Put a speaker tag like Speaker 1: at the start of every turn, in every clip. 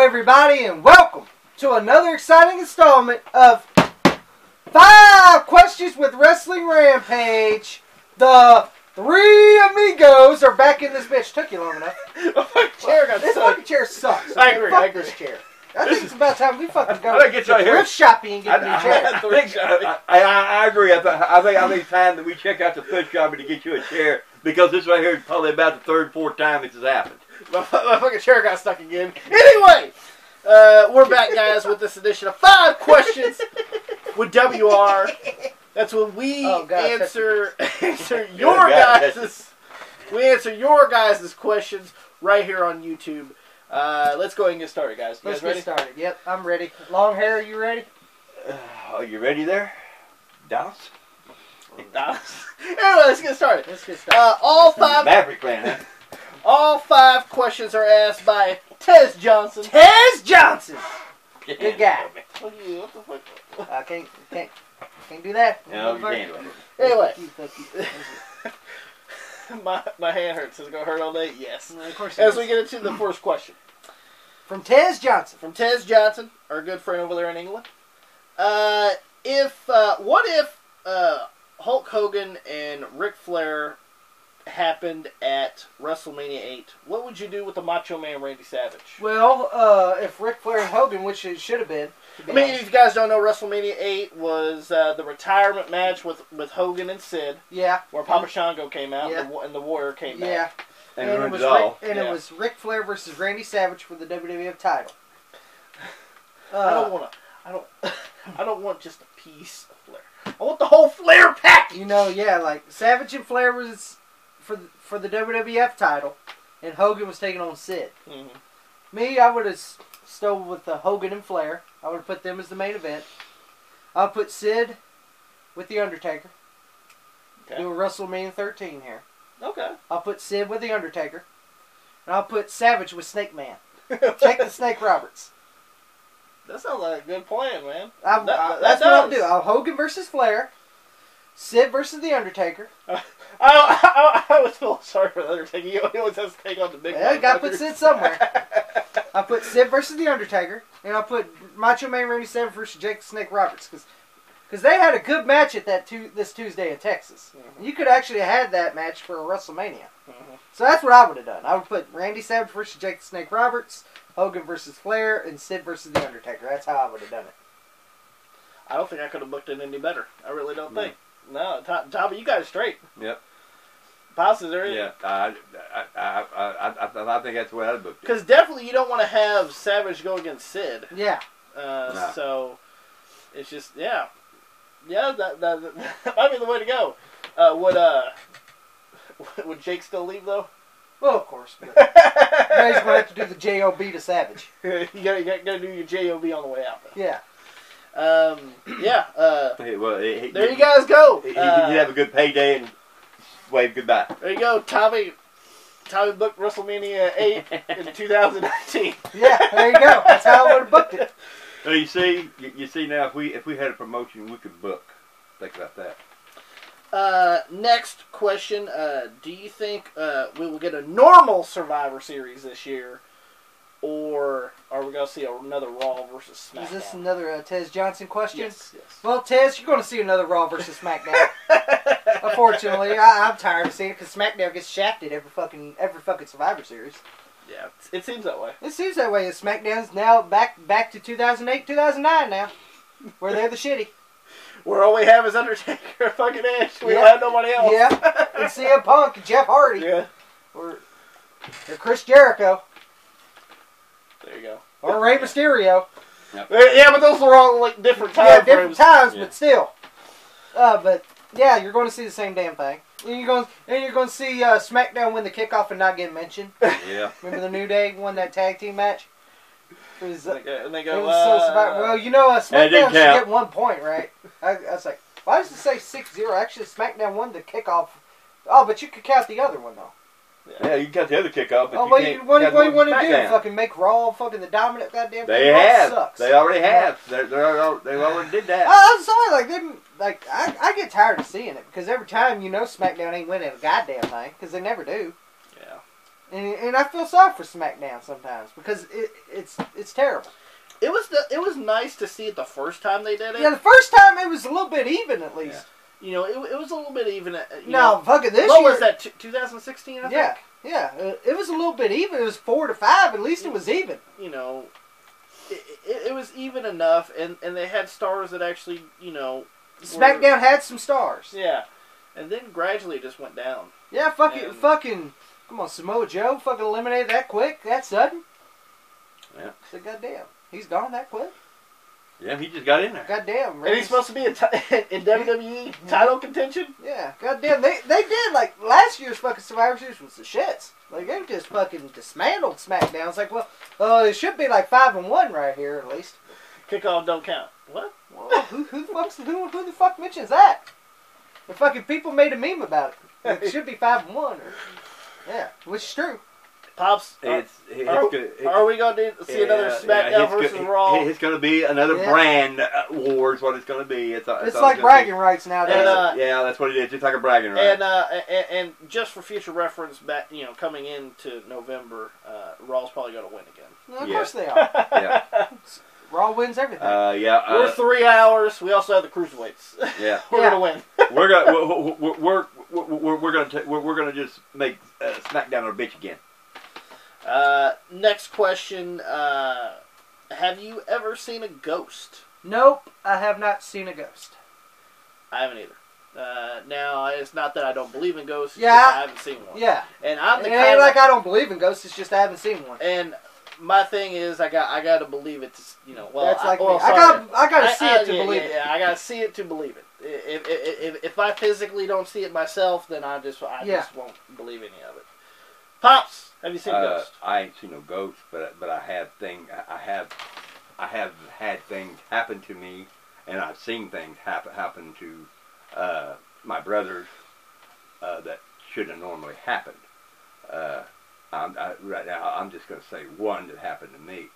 Speaker 1: everybody, and welcome to another exciting installment of 5 Questions with Wrestling Rampage. The 3 amigos are back in this bitch. Took you long enough. This fucking chair sucks.
Speaker 2: I agree.
Speaker 1: Fuck this chair. I think it's about time we fucking go
Speaker 2: to
Speaker 1: thrift shopping and get a new chair.
Speaker 2: I agree. I think it's time that we check out the thrift shopping to get you a chair, because this right here is probably about the 3rd, 4th time this has happened.
Speaker 3: My fucking chair got stuck again. Anyway, we're back, guys, with this edition of 5 Questions with WR. That's when we answer your guys' questions right here on YouTube. Let's go ahead and get started, guys.
Speaker 1: Let's get started. Yep, I'm ready. Long hair, are you ready?
Speaker 2: Are you ready there, Dallas?
Speaker 3: Dallas. Anyway, let's get started. All 5
Speaker 2: Maverick fan, huh?
Speaker 3: All 5 questions are asked by Tez Johnson.
Speaker 1: Tez Johnson! Good guy.
Speaker 3: What the fuck?
Speaker 1: I can't do that.
Speaker 2: No, you can't.
Speaker 3: Anyway.
Speaker 1: Fuck you.
Speaker 3: My hand hurts. Is it going to hurt all day? Yes.
Speaker 1: Of course.
Speaker 3: As we get into the first question.
Speaker 1: From Tez Johnson.
Speaker 3: From Tez Johnson, our good friend over there in England. What if Hulk Hogan and Ric Flair happened at WrestleMania 8? What would you do with the Macho Man Randy Savage?
Speaker 1: Well, if Ric Flair and Hogan, which it should have been.
Speaker 3: I mean, if you guys don't know, WrestleMania 8 was the retirement match with Hogan and Sid.
Speaker 1: Yeah.
Speaker 3: Where Papa Shango came out and the Warrior came back.
Speaker 1: Yeah.
Speaker 2: And it was
Speaker 1: Ric Flair versus Randy Savage for the WWF title.
Speaker 3: I don't want just a piece of Flair. I want the whole Flair package.
Speaker 1: You know, yeah, like Savage and Flair was for the WWF title, and Hogan was taking on Sid.
Speaker 3: Mm-hmm.
Speaker 1: Me, I would have stole with Hogan and Flair. I would have put them as the main event. I'll put Sid with The Undertaker.
Speaker 3: Okay.
Speaker 1: Do a WrestleMania 13 here.
Speaker 3: Okay.
Speaker 1: I'll put Sid with The Undertaker. And I'll put Savage with Snake Man. Check the Snake Roberts.
Speaker 3: That sounds like a good plan, man.
Speaker 1: That's what I'll do. I'll Hogan versus Flair. Sid versus The Undertaker.
Speaker 3: I always feel sorry for The Undertaker. He always has to take on the big one.
Speaker 1: Yeah, you gotta put Sid somewhere. I'll put Sid versus The Undertaker. And I'll put Macho Man Randy Savage versus Jake the Snake Roberts. Because they had a good match at this Tuesday in Texas. Mm-hmm. You could actually have had that match for a WrestleMania. Mm-hmm. So that's what I would have done. I would put Randy Savage versus Jake the Snake Roberts, Hogan versus Flair, and Sid versus The Undertaker. That's how I would have done it.
Speaker 3: I don't think I could have booked it any better. I really don't think. No, Tommy, you got it straight.
Speaker 2: Yep.
Speaker 3: Passes there.
Speaker 2: Yeah, I think that's the way I'd booked it.
Speaker 3: Because definitely you don't want to have Savage go against Sid.
Speaker 1: Yeah.
Speaker 2: No.
Speaker 3: So it's just that might be the way to go. Would Jake still leave though?
Speaker 1: Well, of course. But now he's going to have to do the J.O.B. to Savage.
Speaker 3: you gotta do your J.O.B. on the way out though.
Speaker 1: Yeah.
Speaker 3: There you guys go.
Speaker 2: He'd have a good payday and wave goodbye.
Speaker 3: There you go, Tommy. Tommy booked WrestleMania 8 in 2019.
Speaker 1: Yeah, there you go. That's how I would have booked it.
Speaker 2: So you see now, if we had a promotion, we could book. Think about that.
Speaker 3: Next question. Do you think we will get a normal Survivor Series this year? Or are we going to see another Raw versus SmackDown?
Speaker 1: Is this another Tez Johnson question?
Speaker 3: Yes.
Speaker 1: Well, Tez, you're going to see another Raw versus SmackDown. Unfortunately, I'm tired of seeing it because SmackDown gets shafted every fucking Survivor Series.
Speaker 3: Yeah, it seems that way.
Speaker 1: It seems that way. SmackDown's now back to 2008, 2009 now, where they're the shitty.
Speaker 3: Where all we have is Undertaker, fucking Edge. We don't have nobody else.
Speaker 1: Yeah, and CM Punk and Jeff Hardy.
Speaker 3: Yeah.
Speaker 1: Or Chris Jericho.
Speaker 3: There you go.
Speaker 1: Or Rey Mysterio.
Speaker 2: Yep.
Speaker 3: Yeah, but those were all like different times.
Speaker 1: Yeah, different times, but still. But yeah, you're going to see the same damn thing. And you're going to see SmackDown win the kickoff and not get mentioned.
Speaker 2: Yeah.
Speaker 1: Remember the New Day won that tag team match?
Speaker 3: And they go,
Speaker 1: well, you know, SmackDown should get 1 point, right? I was like, why does it say 6-0? Actually, SmackDown won the kickoff. Oh, but you could count the other one, though.
Speaker 2: Yeah, you can count the other kickoff, but
Speaker 1: what do you want to do? Fucking make Raw fucking the dominant goddamn thing?
Speaker 2: They have.
Speaker 1: Sucks.
Speaker 2: They already have. They already did that.
Speaker 1: I'm sorry, I get tired of seeing it because every time SmackDown ain't winning a goddamn thing because they never do.
Speaker 3: Yeah.
Speaker 1: And I feel sorry for SmackDown sometimes because it's terrible.
Speaker 3: It was nice to see it the first time they did it.
Speaker 1: Yeah, the first time it was a little bit even at least.
Speaker 3: Yeah. You know, it was a little bit even.
Speaker 1: Fucking this
Speaker 3: what
Speaker 1: year.
Speaker 3: Was that? 2016, I think?
Speaker 1: Yeah. It was a little bit even. It was 4-5. At least it was even.
Speaker 3: You know, it was even enough, and they had stars that actually, you know.
Speaker 1: SmackDown had some stars.
Speaker 3: Yeah. And then gradually it just went down.
Speaker 1: Yeah, fucking, come on, Samoa Joe fucking eliminated that quick, that sudden.
Speaker 2: Yeah.
Speaker 1: So goddamn, he's gone that quick.
Speaker 2: Yeah, he just got in there.
Speaker 1: Goddamn.
Speaker 3: And he's supposed to be in WWE title contention?
Speaker 1: Yeah, goddamn. They did, like, last year's fucking Survivor Series was the shits. Like, they just fucking dismantled SmackDown. It's like, well, it should be like 5-1 right here, at least.
Speaker 3: Kickoff don't count. What?
Speaker 1: Well, who the fuck mentions that? The fucking people made a meme about it. It should be 5-1. Yeah, which is true.
Speaker 3: Pops, are we going to see another SmackDown versus Raw?
Speaker 2: It's going to be another brand war is what it's going to be. It's
Speaker 1: like bragging rights nowadays.
Speaker 2: Yeah, that's what it is. It's like a bragging right.
Speaker 3: And just for future reference, coming into November, Raw's probably going to win again.
Speaker 1: No, of course they are.
Speaker 2: Yeah.
Speaker 1: Raw wins everything.
Speaker 3: We're 3 hours. We also have the cruiserweights.
Speaker 2: Yeah,
Speaker 3: we're gonna win.
Speaker 2: We're gonna just make SmackDown a bitch again.
Speaker 3: Next question. Have you ever seen a ghost?
Speaker 1: Nope, I have not seen a ghost.
Speaker 3: I haven't either. Now, it's not that I don't believe in ghosts.
Speaker 1: Yeah,
Speaker 3: I haven't seen one.
Speaker 1: Yeah,
Speaker 3: and I'm the
Speaker 1: it ain't like I don't believe in ghosts. It's just I haven't seen one.
Speaker 3: And my thing is, I got to believe it. Well,
Speaker 1: that's like
Speaker 3: me.
Speaker 1: I got to see it to believe it.
Speaker 3: Yeah, I got to see it to believe it. If I physically don't see it myself, then I just won't believe any of it. Pops, have you seen a ghost?
Speaker 2: I ain't seen no ghosts, but I have had things happen to me, and I've seen things happen to my brothers that shouldn't have normally happened. Right now, I'm just going to say one that happened to me.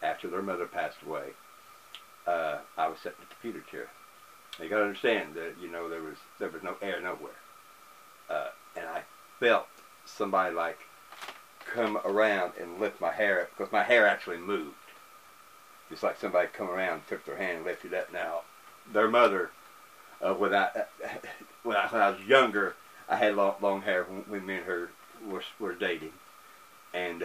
Speaker 2: After their mother passed away, I was sitting in the computer chair. You got to understand that there was no air nowhere, and I felt somebody like come around and lift my hair up because my hair actually moved. Just like somebody come around, took their hand and lifted it up. Now, their mother, when I was younger, I had long hair when me and her were dating, and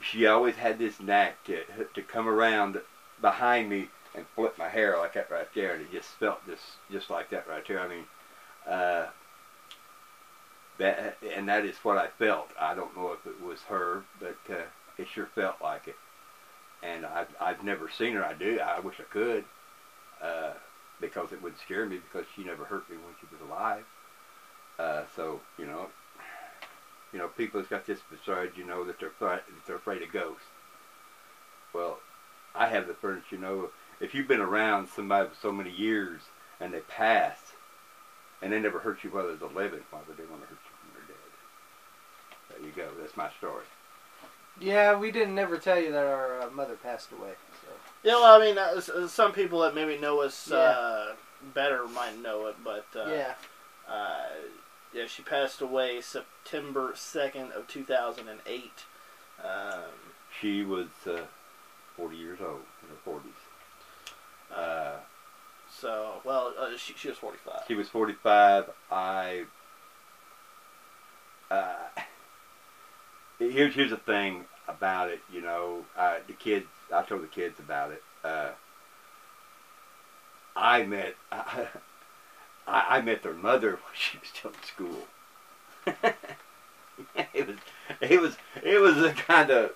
Speaker 2: she always had this knack to come around behind me and flip my hair like that right there, and it just felt just like that right there. I mean, that is what I felt. I don't know if it was her, but it sure felt like it. And I've never seen her. I wish I could, because it would scare me because she never hurt me when she was alive. So people has got this facade, that they're afraid of ghosts. Well, I have the furniture, if you've been around somebody for so many years and they pass, and they never hurt you while they're living, why would they want to hurt you when they're dead? There you go. That's my story.
Speaker 1: Yeah, we didn't ever tell you that our mother passed away. So.
Speaker 3: Yeah, well, I mean, some people that maybe know us better might know it, but yeah, she passed away September 2nd of 2008.
Speaker 2: She was 40 years old, in her 40s.
Speaker 3: She was 45.
Speaker 2: She was 45. Here's the thing about it, the kids, I told the kids about it. I met their mother when she was still in school. it was a kind of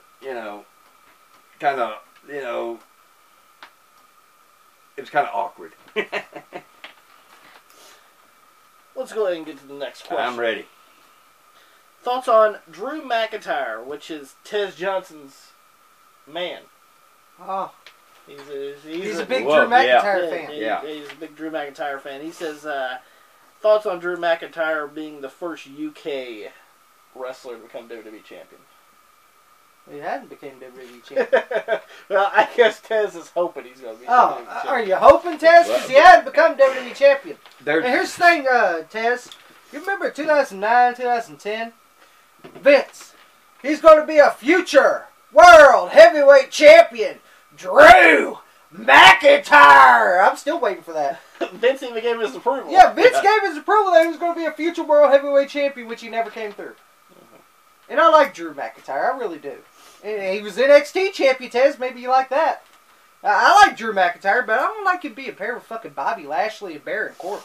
Speaker 2: it was kind of awkward.
Speaker 3: Let's go ahead and get to the next question.
Speaker 2: I'm ready.
Speaker 3: Thoughts on Drew McIntyre, which is Tez Johnson's man.
Speaker 1: Oh.
Speaker 3: He's
Speaker 1: a big Drew McIntyre fan.
Speaker 3: Yeah, he's a big Drew McIntyre fan. He says, thoughts on Drew McIntyre being the first UK wrestler to become WWE champion.
Speaker 1: He hadn't become WWE champion.
Speaker 3: Well, I guess Tez is hoping he's going to be WWE champion.
Speaker 1: Are you hoping, Tez? Because he hadn't become WWE champion.
Speaker 2: And
Speaker 1: here's the thing, Tez. You remember 2009, 2010? Vince, he's going to be a future world heavyweight champion, Drew McIntyre. I'm still waiting for that.
Speaker 3: Vince even gave his approval.
Speaker 1: Yeah, Vince gave his approval that he was going to be a future world heavyweight champion, which he never came through. And I like Drew McIntyre, I really do. And he was NXT champion, Tez. Maybe you like that. I like Drew McIntyre, but I don't like him being paired with fucking Bobby Lashley and Baron Corbin.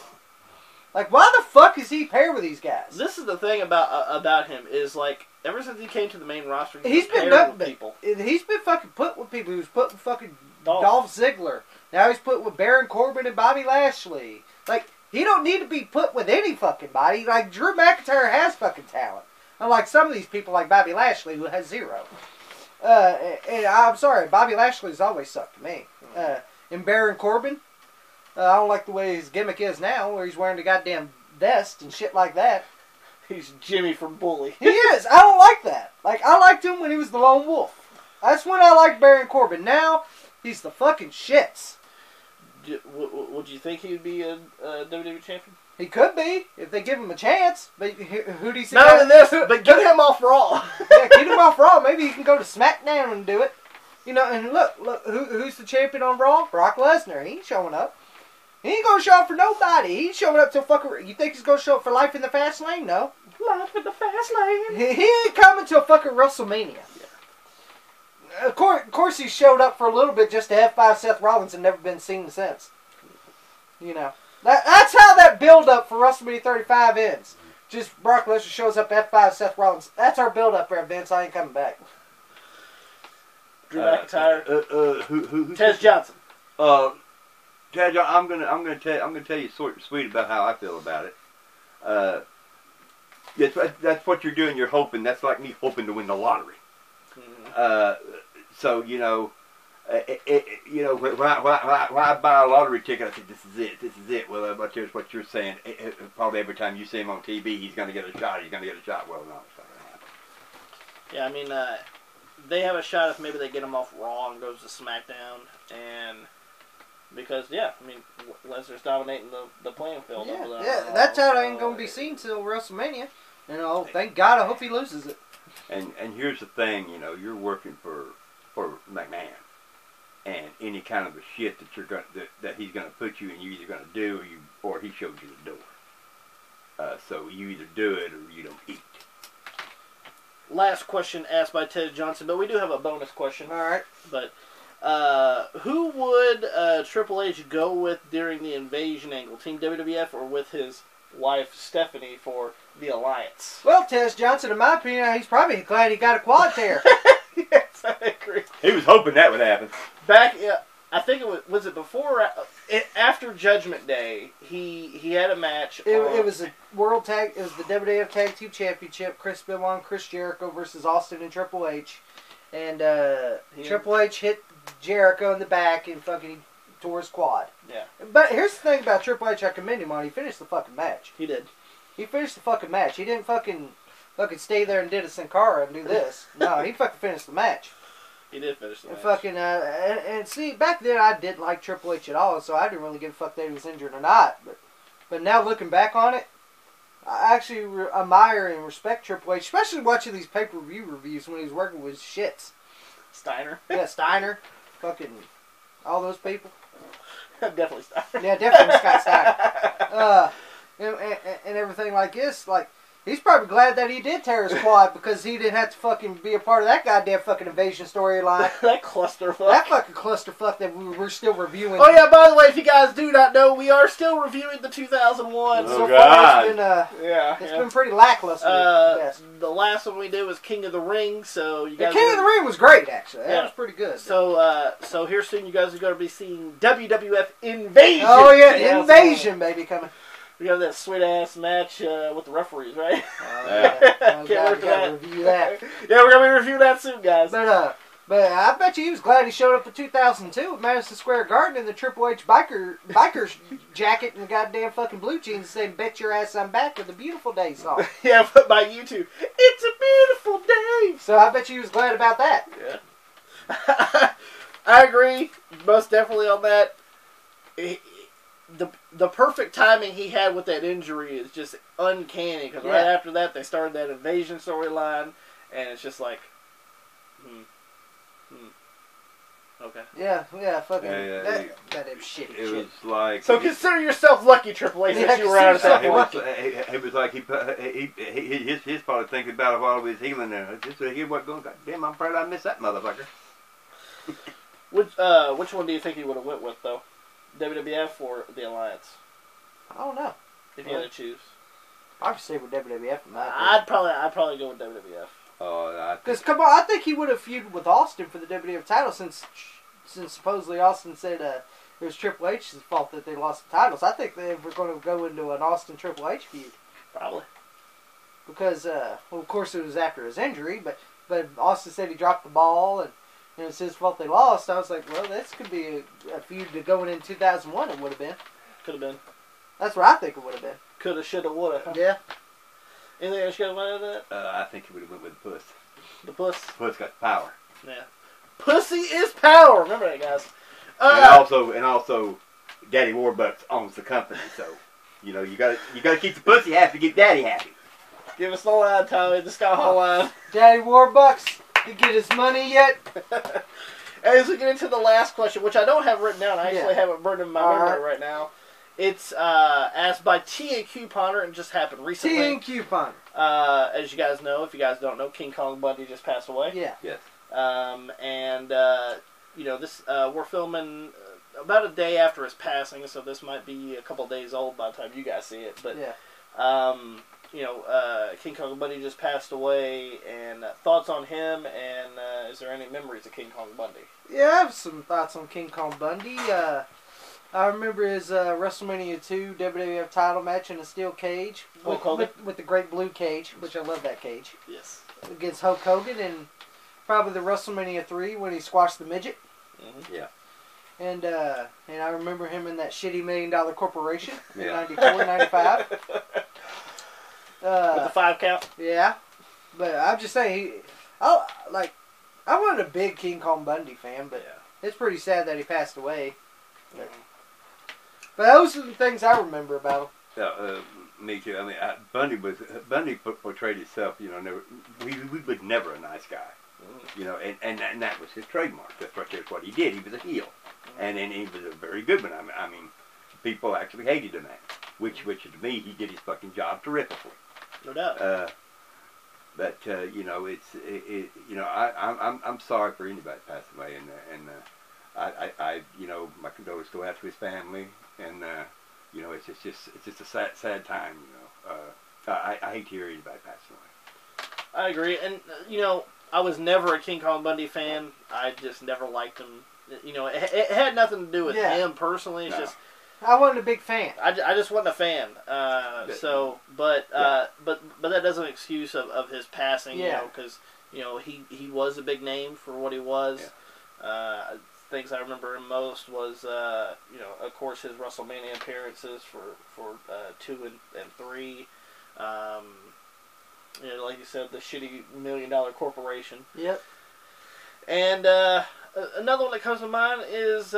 Speaker 1: Like, why the fuck is he paired with these guys?
Speaker 3: This is the thing about him is like ever since he came to the main roster,
Speaker 1: he's been
Speaker 3: with people.
Speaker 1: He's been fucking put with people. He was put with fucking Dolph Ziggler. Now he's put with Baron Corbin and Bobby Lashley. Like, he don't need to be put with any fucking body. Like, Drew McIntyre has fucking talent. Unlike some of these people like Bobby Lashley, who has zero. And I'm sorry, Bobby Lashley's always sucked to me. And Baron Corbin, I don't like the way his gimmick is now, where he's wearing the goddamn vest and shit like that.
Speaker 3: He's Jimmy from Bully.
Speaker 1: He is. I don't like that. Like, I liked him when he was the Lone Wolf. That's when I liked Baron Corbin. Now, he's the fucking shits.
Speaker 3: Would you think he would be a WWE champion?
Speaker 1: He could be, if they give him a chance. But who do you see?
Speaker 3: Not in this, but get him off Raw.
Speaker 1: Yeah, get him off Raw. Maybe he can go to SmackDown and do it. You know, and look, who's the champion on Raw? Brock Lesnar. He ain't showing up. He ain't gonna show up for nobody. He ain't showing up till fucking... You think he's gonna show up for Life in the Fast Lane? No.
Speaker 3: Life in the Fast Lane.
Speaker 1: He ain't coming till fucking WrestleMania. Yeah. Of course he showed up for a little bit just to F5 Seth Rollins and never been seen since. You know. That's how that build-up for WrestleMania 35 ends. Just Brock Lesnar shows up F5 Seth Rollins. That's our build-up there, Vince. I ain't coming back.
Speaker 3: Drew McIntyre.
Speaker 2: Who?
Speaker 3: Tez Johnson.
Speaker 2: Ted, I'm gonna tell you short and sweet about how I feel about it. That's what you're doing. You're hoping. That's like me hoping to win the lottery. So you know, when I buy a lottery ticket, I think this is it. This is it. Well, but here's what you're saying. Probably every time you see him on TV, he's gonna get a shot. He's gonna get a shot. Well, no, it's not gonna happen.
Speaker 3: Yeah, I mean, they have a shot if maybe they get him off Raw and goes to SmackDown, and because I mean, Lesnar's dominating the playing field.
Speaker 1: Yeah, that's how they ain't gonna be seen till WrestleMania. And thank God, I hope he loses it.
Speaker 2: And here's the thing, you know, you're working for McMahon, and any kind of the shit that he's gonna put you in, you're either gonna do or he shows you the door. So you either do it or you don't eat.
Speaker 3: Last question asked by Ted Johnson, but we do have a bonus question.
Speaker 1: All right.
Speaker 3: But who would Triple H go with during the invasion angle? Team WWF or with his wife Stephanie for the Alliance?
Speaker 1: Well, Tez Johnson, in my opinion, he's probably glad he got a quad tear.
Speaker 3: Yes, I agree.
Speaker 2: He was hoping that would happen.
Speaker 3: Back, I think it was it before, after Judgment Day. He had a match.
Speaker 1: It was a World Tag. It was the WWF Tag Team Championship. Chris Benoit and Chris Jericho versus Austin and Triple H, and Triple H hit Jericho in the back and fucking tore his quad.
Speaker 3: Yeah.
Speaker 1: But here's the thing about Triple H. I commend him on. He finished the fucking match.
Speaker 3: He did.
Speaker 1: He finished the fucking match. He didn't fucking stay there and did a Sin Cara and do this. No, he fucking finished the match.
Speaker 3: He did finish the match.
Speaker 1: Fucking and see, back then I didn't like Triple H at all, so I didn't really give a fuck that he was injured or not. But now looking back on it, I actually admire and respect Triple H, especially watching these pay-per-view reviews when he was working with shits.
Speaker 3: Steiner.
Speaker 1: Yeah, Steiner. Fucking all those people.
Speaker 3: Definitely Steiner.
Speaker 1: Yeah, definitely Scott Steiner. And everything like this, like, he's probably glad that he did tear his quad because he didn't have to fucking be a part of that goddamn fucking invasion storyline.
Speaker 3: That clusterfuck.
Speaker 1: That fucking clusterfuck that we're still reviewing.
Speaker 3: Oh yeah, by the way, if you guys do not know, we are still reviewing the 2001.
Speaker 2: Oh,
Speaker 3: so
Speaker 2: God.
Speaker 3: far
Speaker 1: it's been pretty lackluster.
Speaker 3: The last one we did was King of the Ring, so you guys.
Speaker 1: King of the Ring was great, actually. That was pretty good.
Speaker 3: So here soon, you guys are going to be seeing WWF Invasion.
Speaker 1: Oh yeah, Invasion, baby, coming.
Speaker 3: We have that sweet ass match with the referees, right?
Speaker 1: Can't wait to review that.
Speaker 3: Yeah, we're gonna be reviewing that soon, guys.
Speaker 1: But I bet you he was glad he showed up in 2002 at Madison Square Garden in the Triple H biker's jacket and the goddamn fucking blue jeans saying "Bet your ass I'm back" with a Beautiful Day song.
Speaker 3: Yeah, but by YouTube, it's a beautiful day.
Speaker 1: So I bet you he was glad about that.
Speaker 3: Yeah, I agree, most definitely on that. the perfect timing he had with that injury is just uncanny. Because right after that, they started that invasion storyline, and it's just like, okay.
Speaker 1: Yeah, fucking that shitty
Speaker 2: It
Speaker 1: shit.
Speaker 2: was like.
Speaker 3: So consider yourself lucky, Triple H, that you were out at that point.
Speaker 2: It was like his probably thinking about it while he was healing there. Just to hear what going. God damn, I'm proud I missed that motherfucker.
Speaker 3: Which one do you think he would have went with though? WWF or the Alliance?
Speaker 1: I don't know.
Speaker 3: If you had to choose,
Speaker 1: I'd say with WWF.
Speaker 3: I'd probably go with WWF.
Speaker 1: Because come on, I think he would have feuded with Austin for the WWF title since supposedly Austin said it was Triple H's fault that they lost the titles. I think they were going to go into an Austin Triple H feud.
Speaker 3: Probably.
Speaker 1: Because well, of course it was after his injury, but Austin said he dropped the ball and it was his fault they lost. I was like, well, this could be a feud to going in 2001. It would have been.
Speaker 3: Could have been.
Speaker 1: That's what I think it would have been.
Speaker 3: Coulda, shoulda, woulda. Huh?
Speaker 1: Yeah.
Speaker 3: Anything else you got to add to that?
Speaker 2: I think he would have went with the puss.
Speaker 3: The puss.
Speaker 2: Puss got power.
Speaker 3: Yeah. Pussy is power. Remember that, guys.
Speaker 2: And also, Daddy Warbucks owns the company, so you gotta keep the pussy happy to keep Daddy happy.
Speaker 3: Give us the line, Tommy. The Scott Hall line.
Speaker 1: Daddy Warbucks, you get his money yet?
Speaker 3: As we get into the last question, which I don't have written down, I actually have it burned in my memory right now. It's asked by T&Q Ponder and just happened recently.
Speaker 1: T&Q Ponder.
Speaker 3: As you guys know, if you guys don't know, King Kong Bundy just passed away.
Speaker 1: Yeah.
Speaker 2: Yes.
Speaker 3: This we're filming about a day after his passing, so this might be a couple days old by the time you guys see it. But King Kong Bundy just passed away, and thoughts on him, and is there any memories of King Kong Bundy?
Speaker 1: Yeah, I have some thoughts on King Kong Bundy. I remember his WrestleMania 2 WWF title match in a steel cage with the great blue cage, which I love that cage.
Speaker 3: Yes.
Speaker 1: Against Hulk Hogan, and probably the WrestleMania 3 when he squashed the midget.
Speaker 3: Mm-hmm.
Speaker 2: Yeah.
Speaker 1: And I remember him in that shitty $1 Million Corporation in
Speaker 2: Yeah.
Speaker 1: 94, 95.
Speaker 3: With the 5 count?
Speaker 1: Yeah. But I'm just saying, I wasn't a big King Kong Bundy fan, but it's pretty sad that he passed away. But those are the things I remember about him.
Speaker 2: Me too. I mean, Bundy portrayed himself. He was never a nice guy. And that was his trademark. That's what he did. He was a heel, and he was a very good one. I mean, people actually hated him which to me he did his fucking job terrifically.
Speaker 3: No doubt.
Speaker 2: I'm sorry for anybody that passed away, and my condolences go out to his family, and it's just a sad time. I hate to hear anybody passing away.
Speaker 3: I agree, and I was never a King Kong Bundy fan. I just never liked him. It had nothing to do with him personally. It's just
Speaker 1: I wasn't a big fan.
Speaker 3: I just wasn't a fan. But that doesn't excuse of his passing. Because he was a big name for what he was.
Speaker 2: Yeah.
Speaker 3: Things I remember him most was of course his WrestleMania appearances for 2 and 3. Like you said, the shitty $1 Million Corporation.
Speaker 1: Yep.
Speaker 3: And another one that comes to mind is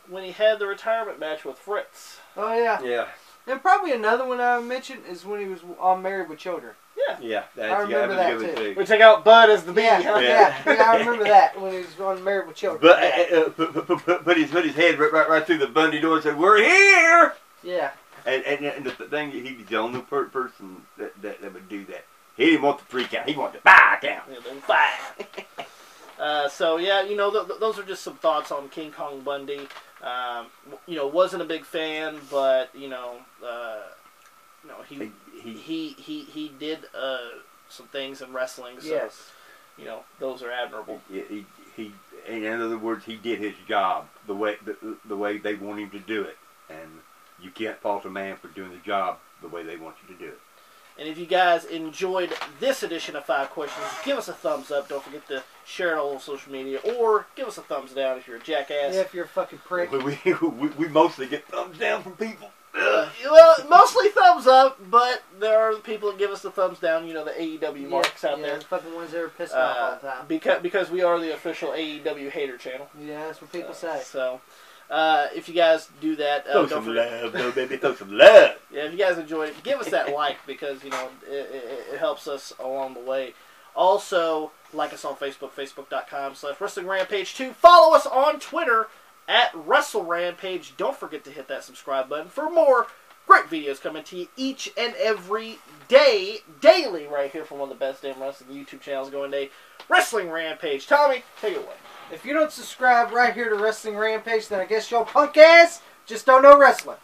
Speaker 3: when he had the retirement match with Fritz.
Speaker 1: Oh, yeah.
Speaker 2: Yeah.
Speaker 1: And probably another one I mentioned is when he was on Married with Children.
Speaker 3: Yeah.
Speaker 2: Yeah.
Speaker 1: I remember that too.
Speaker 3: We take out Bud as the bee.
Speaker 1: Yeah, I remember that when he was on Married with Children.
Speaker 2: But put his head right through the Bundy door and said, "We're here."
Speaker 1: Yeah.
Speaker 2: And the thing, he was the only person that would do that. He didn't want the 3 count. He wanted the 5 count.
Speaker 3: Those are just some thoughts on King Kong Bundy. Wasn't a big fan, but he did some things in wrestling. So,
Speaker 1: yes.
Speaker 3: Those are admirable.
Speaker 2: He in other words, he did his job the way they want him to do it, and you can't fault a man for doing the job the way they want you to do it.
Speaker 3: And if you guys enjoyed this edition of 5 Questions, give us a thumbs up. Don't forget to share it all on social media, or give us a thumbs down if you're a jackass.
Speaker 1: Yeah, if you're a fucking prick.
Speaker 2: We mostly get thumbs down from people.
Speaker 3: Well, mostly thumbs up, but there are people that give us the thumbs down. You know, the AEW marks out there.
Speaker 1: The fucking ones that are pissed off all the time.
Speaker 3: Because we are the official AEW hater channel.
Speaker 1: Yeah, that's what people say.
Speaker 3: So, if you guys do that,
Speaker 2: throw
Speaker 3: don't
Speaker 2: some
Speaker 3: forget.
Speaker 2: love, no baby, throw some love.
Speaker 3: Yeah, if you guys enjoyed it, give us that like because you know it helps us along the way. Also, like us on Facebook, facebook.com/WrestlingRampage2. Follow us on Twitter at WrestleRampage. Don't forget to hit that subscribe button for more great videos coming to you each and every day, daily, right here from one of the best damn wrestling YouTube channels going today, Wrestling Rampage. Tommy, take it away.
Speaker 1: If you don't subscribe right here to Wrestling Rampage, then I guess your punk ass just don't know wrestling.